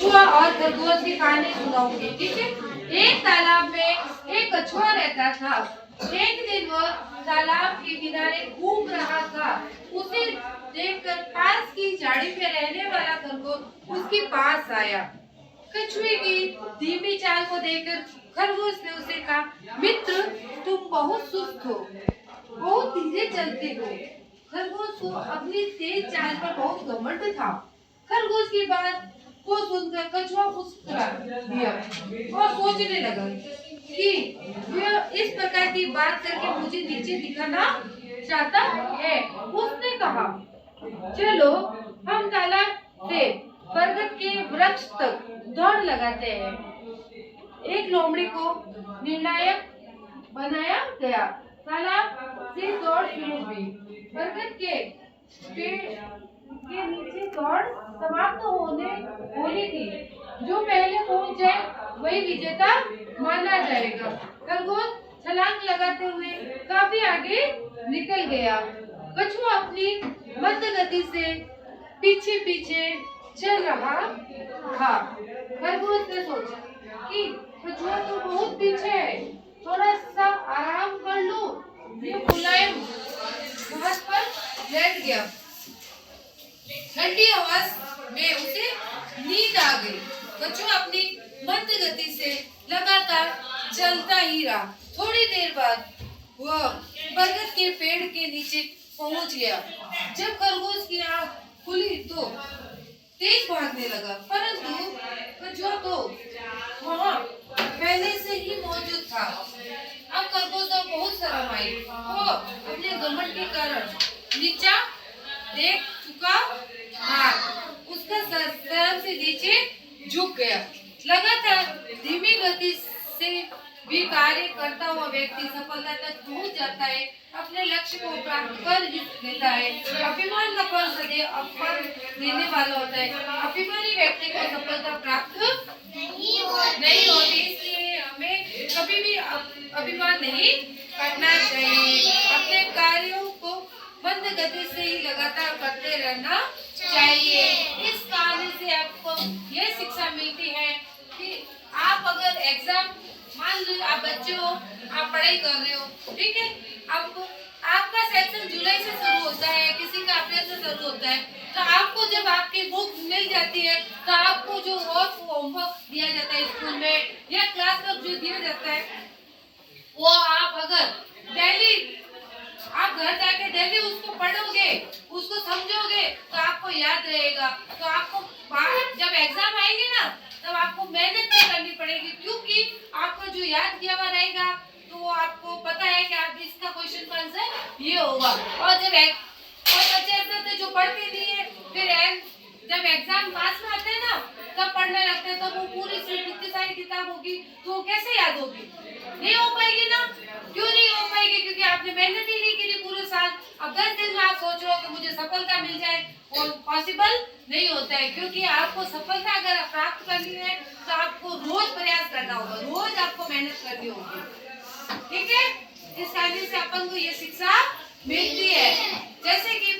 कछुआ और खरगोश की कहानी सुनाऊंगी, ठीक है। एक तालाब में एक कछुआ रहता था। एक दिन वह तालाब के किनारे घूम रहा था। उसे देखकर पास की झाड़ी पे रहने वाला खरगोश उसके पास आया। कछुए की धीमी चाल को देखकर खरगोश ने उसे कहा, मित्र, तुम बहुत सुस्त हो, बहुत धीरे चलते हो। खरगोश को अपनी तेज चाल पर बहुत घमंड था। खरगोश की बात को सुनकर कछुआ मुस्कुरा दिया और सोचने लगा कि वह इस प्रकार की बात करके मुझे नीचे दिखाना चाहता है। उसने कहा, चलो हम तालाब से बरगद के वृक्ष तक दौड़ लगाते हैं। एक लोमड़ी को निर्णायक बनाया गया। तालाब से दौड़ शुरू हुई। बरगद के पेड़ के नीचे दौड़ समाप्त होनी थी। जो पहले पहुंच जाए वही विजेता माना जाएगा। खरगोश छलांग लगाते हुए काफी आगे निकल गया। कछुआ अपनी मंद गति से पीछे पीछे चल रहा था। खरगोश ने सोचा कि कछुआ तो बहुत पीछे है, थोड़ा सा आराम कर लूं। ये मुलायम घास पर लेट गया। ठंडी हवा में उसे नींद आ गई। कछुआ अपनी मंद गति से लगातार चलता ही रहा। थोड़ी देर बाद वह बरगद के पेड़ के नीचे पहुंच गया। जब खरगोश की आंख खुली तो तेज भागने लगा, परंतु कछुआ तो वहाँ पहले से ही मौजूद था। अब खरगोश को बहुत शर्म आई। वो अपने घमंड के कारण नीचा देख चुका था। उसका सर शर्म से नीचे झुक गया। लगातार धीमी गति से भी कार्य करता हुआ व्यक्ति सफलता तक पहुंच जाता है, अपने लक्ष्य को प्राप्त कर लेता है। अभिमान का फल सदैव अपमान देने वाला होता है। अभिमानी व्यक्ति को सफलता प्राप्त नहीं होती, इसलिए हमें कभी भी अभिमान नहीं करना चाहिए। अपने कार्यों को मंद गति से ही लगातार करते रहना चाहिए। इस कहानी से आपको यह शिक्षा मिलती है कि आप अगर एग्जाम, मान लो आप बच्चे हो, आप पढ़ाई कर रहे हो, ठीक है। अब आपका सेक्शन जुलाई से शुरू होता है, किसी का अप्रैल से शुरू होता है। तो आपको जब आपकी बुक मिल जाती है तो आपको जो होमवर्क दिया जाता है स्कूल में या क्लास वर्क जो दिया जाता है, वो आप अगर डेली आप घर जाके डेली उसको पढ़ोगे, उसको समझोगे तो आपको याद रहेगा। तो आपको जब एग्जाम आएंगे ना, तब आपको मेहनत नहीं करनी पड़ेगी, क्योंकि आपको जो याद किया हुआ रहेगा तो वो आपको पता है कि आप इसका क्वेश्चन का आंसर ये होगा। और जब बच्चे ऐसे थे जो पढ़ते नहीं है, फिर जब एग्जाम पास में आते हैं ना, तब पढ़ने लगते हैं, तब वो पूरी इतनी सारी किताब होगी तो वो कैसे याद होगी? नहीं हो पाएगी ना। क्यों नहीं हो पाएगी? क्योंकि आपने मेहनत ही नहीं की पूरे साल। अब 10 दिन में आप सोच रहे हो कि मुझे सफलता मिल जाए, वो पॉसिबल नहीं होता है। क्योंकि आपको सफलता अगर प्राप्त करनी है तो आपको रोज प्रयास करना होगा, रोज आपको मेहनत करनी होगी, ठीक है। इस कहानी से अपन को ये शिक्षा मिलती है, जैसे कि